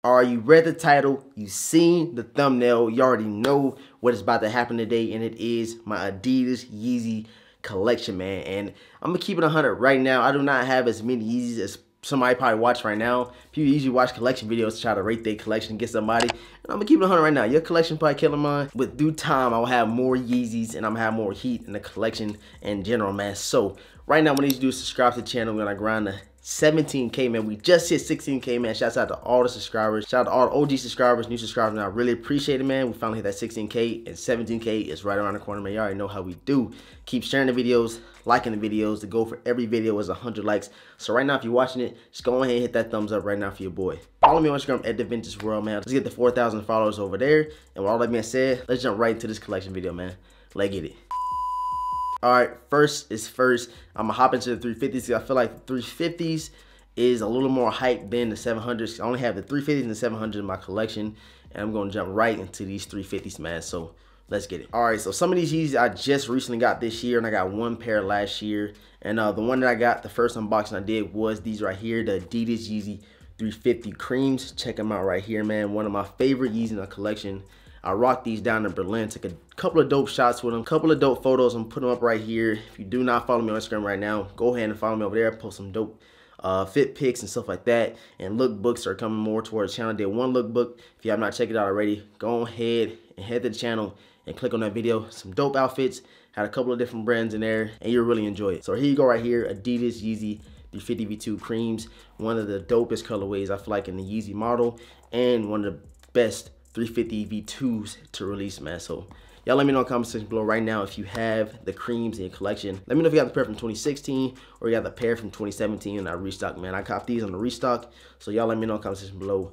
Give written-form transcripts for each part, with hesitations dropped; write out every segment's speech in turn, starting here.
Alright, you read the title, you seen the thumbnail, you already know what is about to happen today, and it is my Adidas Yeezy collection, man. And I'm gonna keep it 100 right now. I do not have as many Yeezys as somebody probably watch right now. People usually watch collection videos to try to rate their collection and get somebody. And I'm gonna keep it 100 right now. Your collection probably killing mine. With due time, I will have more Yeezys and I'm gonna have more heat in the collection in general, man. So right now, what I need you to do is subscribe to the channel. We're gonna grind the 17K, man. We just hit 16K, man. Shouts out to all the subscribers. Shout out to all the OG subscribers, new subscribers, and I really appreciate it, man. We finally hit that 16K, and 17K is right around the corner, man. You already know how we do. Keep sharing the videos, liking the videos. The goal for every video is 100 likes. So right now, if you're watching it, just go ahead and hit that thumbs up right now for your boy. Follow me on Instagram at DeVintage World, man. Let's get the 4,000 followers over there. And with all that being said, let's jump right into this collection video, man. Let's get it. Alright, first is first. I'm gonna hop into the 350s. I feel like the 350s is a little more hype than the 700s. I only have the 350s and the 700s in my collection, and I'm gonna jump right into these 350s, man. So let's get it. All right, so some of these Yeezys I just recently got this year, and I got one pair last year. And the one that I got, the first unboxing I did was these right here, the Adidas Yeezy 350 creams. Check them out right here, man. One of my favorite Yeezys in the collection. I rocked these down in Berlin, took a couple of dope shots with them, couple of dope photos. I'm putting them up right here. If you do not follow me on Instagram right now, go ahead and follow me over there. I post some dope fit pics and stuff like that, and lookbooks are coming more towards the channel. I did one lookbook. If you have not checked it out already, go ahead and head to the channel and click on that video. Some dope outfits, had a couple of different brands in there, and you'll really enjoy it. So here you go right here, Adidas Yeezy 350 V2 creams, one of the dopest colorways I feel like in the Yeezy model, and one of the best 350 V2s to release, man. So y'all let me know in the comment section below right now if you have the creams in your collection. Let me know if you got the pair from 2016 or you got the pair from 2017 and I restock, man. I copped these on the restock. So y'all let me know in the comment section below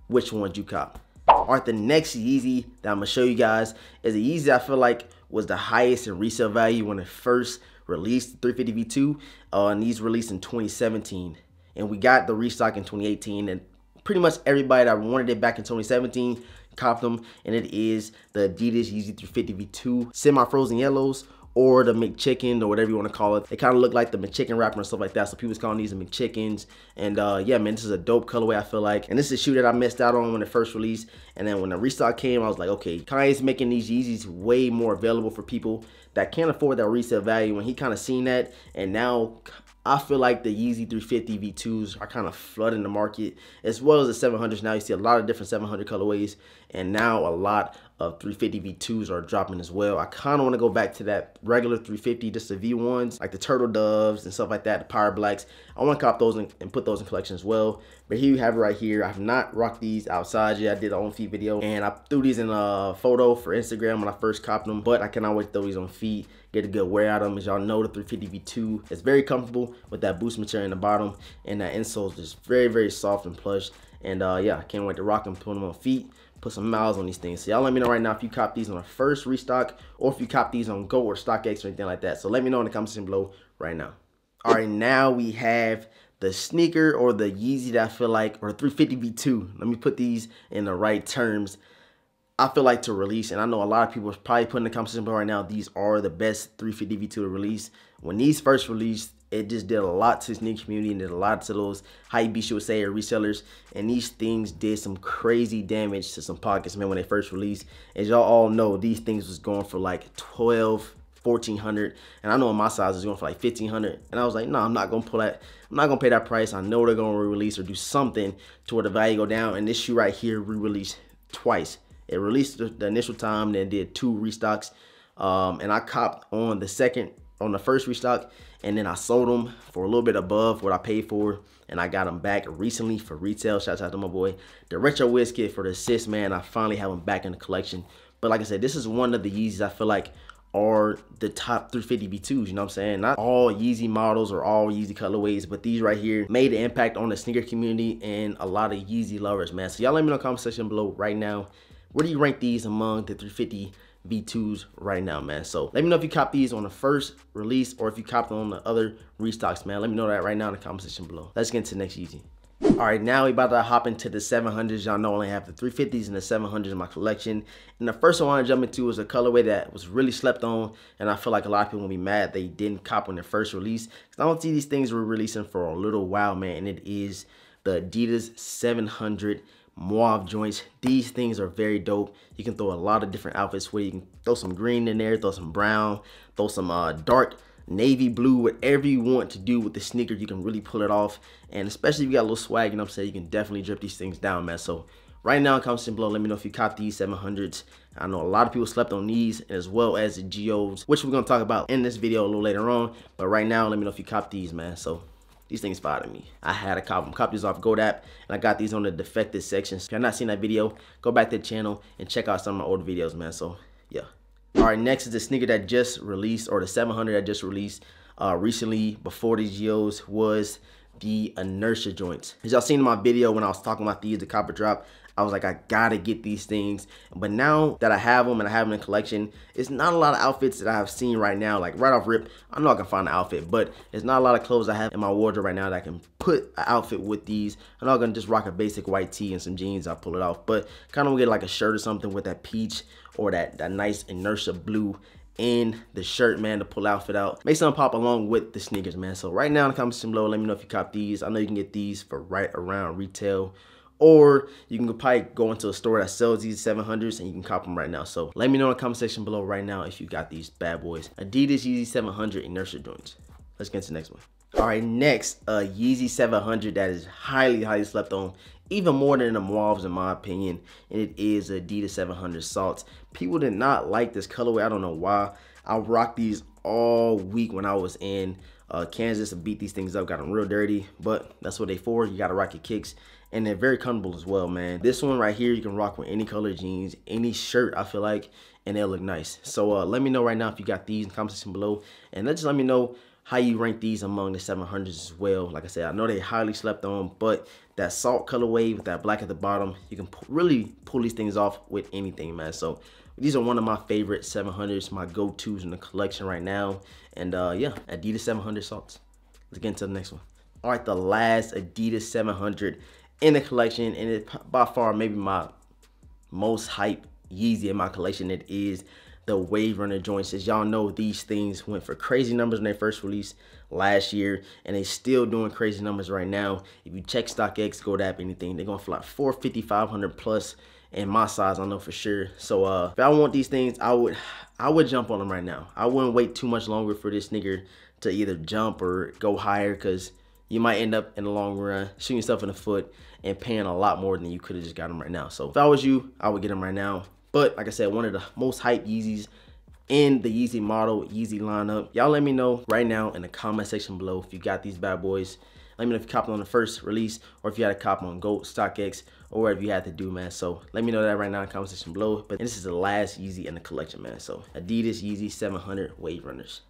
which ones you cop. All right, the next Yeezy that I'm gonna show you guys is a Yeezy I feel like was the highest in resale value when it first released, the 350 V2, and these released in 2017. And we got the restock in 2018, and pretty much everybody that wanted it back in 2017 copped them, and it is the Adidas Yeezy 350 V2 semi-frozen yellows, or the McChicken, or whatever you want to call it. They kind of look like the McChicken wrapper and stuff like that, so people's calling these the McChickens. And yeah, man, this is a dope colorway, I feel like. And this is a shoe that I missed out on when it first released, and then when the restock came, I was like, okay, Kanye's making these Yeezys way more available for people that can't afford that resale value, and he kind of seen that, and now I feel like the Yeezy 350 V2s are kind of flooding the market, as well as the 700s. Now you see a lot of different 700 colorways, and now a lot of 350 V2s are dropping as well. I kind of want to go back to that regular 350, just the V1s, like the Turtle Doves and stuff like that, the Power Blacks. I want to cop those and put those in collection as well. But here you have it right here. I have not rocked these outside yet. I did an on feet video, and I threw these in a photo for Instagram when I first copped them, but I cannot wait to throw these on feet, get a good wear out of them. As y'all know, the 350 V2 is very comfortable with that boost material in the bottom, and that insole is just very, very soft and plush. And yeah, I can't wait to rock them, put them on feet, put some miles on these things. So y'all let me know right now if you cop these on a first restock, or if you cop these on Go or StockX or anything like that. So let me know in the comment section below right now. All right, now we have the sneaker, or the Yeezy that I feel like, or 350 V2. Let me put these in the right terms. I feel like to release, and I know a lot of people are probably putting in the comment section below right now, these are the best 350 V2 to release. When these first released, it just did a lot to the sneaker community and did a lot to those hype beasts, you would say, or resellers. And these things did some crazy damage to some pockets, man, when they first released. As y'all all know, these things was going for like 12, 1400, and I know on my size was going for like 1500. And I was like, no, I'm not gonna pull that. I'm not gonna pay that price. I know they're gonna re-release or do something to where the value go down. And this shoe right here re-released twice. It released the initial time, then did 2 restocks, and I copped on the first restock, and then I sold them for a little bit above what I paid for, and I got them back recently for retail. Shouts out to my boy, the Retro Wiz Kid, for the assist, man. I finally have them back in the collection. But like I said, this is one of the Yeezys I feel like are the top 350 V2s, you know what I'm saying? Not all Yeezy models or all Yeezy colorways, but these right here made an impact on the sneaker community and a lot of Yeezy lovers, man. So y'all let me know in the comment section below right now, where do you rank these among the 350 V2s right now, man? So let me know if you cop these on the first release or if you copped them on the other restocks, man. Let me know that right now in the comment section below. Let's get into the next Yeezy. All right, now we about to hop into the 700s. Y'all know I only have the 350s and the 700s in my collection. And the first one I want to jump into is a colorway that was really slept on, and I feel like a lot of people will be mad they didn't cop when they first released. Because I don't see these things were releasing for a little while, man, and it is the Adidas 700 mauve joints. These things are very dope. You can throw a lot of different outfits with it. You can throw some green in there, throw some brown, throw some dark navy blue, whatever you want to do with the sneaker, you can really pull it off. And especially if you got a little swag, you know what I'm saying, you can definitely drip these things down, man. So right now, comment section below, let me know if you caught these 700s. I know a lot of people slept on these, as well as the GOs, which we're gonna talk about in this video a little later on. But right now, let me know if you caught these, man. So these things bothered me. I had to cop them. Cop these off GoDap, and I got these on the defected section. So if you're not seen that video, go back to the channel and check out some of my old videos, man. So yeah. All right, next is the sneaker that just released, or the 700 that just released recently before the GOs, was the inertia joints. As y'all seen in my video when I was talking about these, the copper drop, I was like, I gotta get these things. But now that I have them and I have them in collection, it's not a lot of outfits that I have seen right now. Like right off rip, I know I can find an outfit, but it's not a lot of clothes I have in my wardrobe right now that I can put an outfit with these. I'm not gonna just rock a basic white tee and some jeans, I'll pull it off. But kind of get like a shirt or something with that peach or that nice inertia blue in the shirt, man, to pull the outfit out. Make something pop along with the sneakers, man. So right now in the comments below, let me know if you cop these. I know you can get these for right around retail, or you can probably go into a store that sells these 700s and you can cop them right now. So let me know in the comment section below right now if you got these bad boys. Adidas Yeezy 700 inertia joints. Let's get to the next one. All right, next, Yeezy 700 that is highly slept on, even more than the mauves in my opinion, and it is Adidas 700 salts. People did not like this colorway. I don't know why. I rocked these all week when I was in Kansas and beat these things up, got them real dirty, but that's what they for. You gotta rock your kicks, and they're very comfortable as well, man. This one right here, you can rock with any color jeans, any shirt, I feel like, and they'll look nice. So let me know right now if you got these in the comment section below, and just let me know how you rank these among the 700s as well. Like I said, I know they highly slept on, but that salt colorway with that black at the bottom, you can really pull these things off with anything, man. So these are one of my favorite 700s, my go-tos in the collection right now. And yeah, Adidas 700 salts. Let's get into the next one. All right, the last Adidas 700 in the collection, and it's by far maybe my most hype Yeezy in my collection. It is the Wave Runner joints. As y'all know, these things went for crazy numbers when they first released last year, and they still doing crazy numbers right now. If you check StockX, GoDap, anything, they're going for like 450, 500 plus. In my size, I know for sure. So if I want these things, I would jump on them right now. I wouldn't wait too much longer for this sneaker to either jump or go higher, because you might end up in the long run shooting yourself in the foot and paying a lot more than you could have just got them right now. So if I was you, I would get them right now. But like I said, one of the most hyped Yeezys in the Yeezy model, Yeezy lineup. Y'all let me know right now in the comment section below if you got these bad boys. Let me know if you copped on the first release, or if you had a cop on GOAT, StockX, or whatever you had to do, man. So let me know that right now in the comment section below. But this is the last Yeezy in the collection, man. So Adidas Yeezy 700 Wave Runners.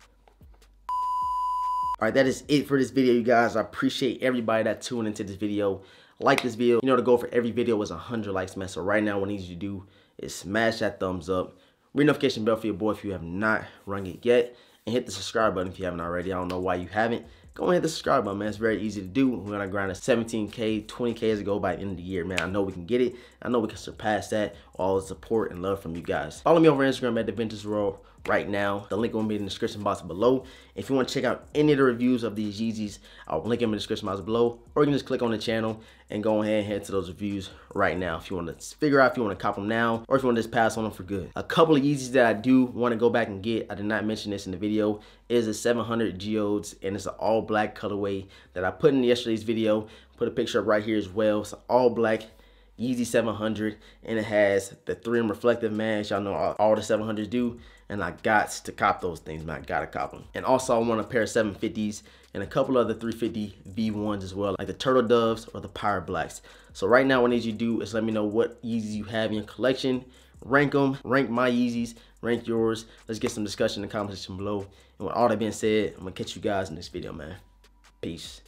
All right, that is it for this video, you guys. I appreciate everybody that tuned into this video. Like this video. You know, the goal for every video was 100 likes, man. So right now, what I need you to do is smash that thumbs up, ring notification bell for your boy if you have not rung it yet, and hit the subscribe button if you haven't already. I don't know why you haven't. Go and hit the subscribe button, man. It's very easy to do. We're gonna grind a 17K, 20K as we go by the end of the year, man. I know we can get it. I know we can surpass that. All the support and love from you guys. Follow me over Instagram at DeVintage World right now. The link will be in the description box below. If you want to check out any of the reviews of these Yeezys, I'll link them in the description box below, or you can just click on the channel and go ahead and head to those reviews right now. If you want to figure out if you want to cop them now, or if you want to just pass on them for good. A couple of Yeezys that I do want to go back and get, I did not mention this in the video, is a 700 Geodes, and it's an all black colorway that I put in yesterday's video. Put a picture up right here as well. It's an all black Yeezy 700, and it has the 3M reflective mask. Y'all know all the 700s do, and I got to cop those things, man. I gotta cop them. And also I want a pair of 750s and a couple other 350 V1s as well, like the Turtle Doves or the Pirate Blacks. So right now what I need you to do is let me know what Yeezys you have in your collection. Rank them, rank my Yeezys, rank yours. Let's get some discussion in the comment section below. And with all that being said, I'm gonna catch you guys in this video, man. Peace.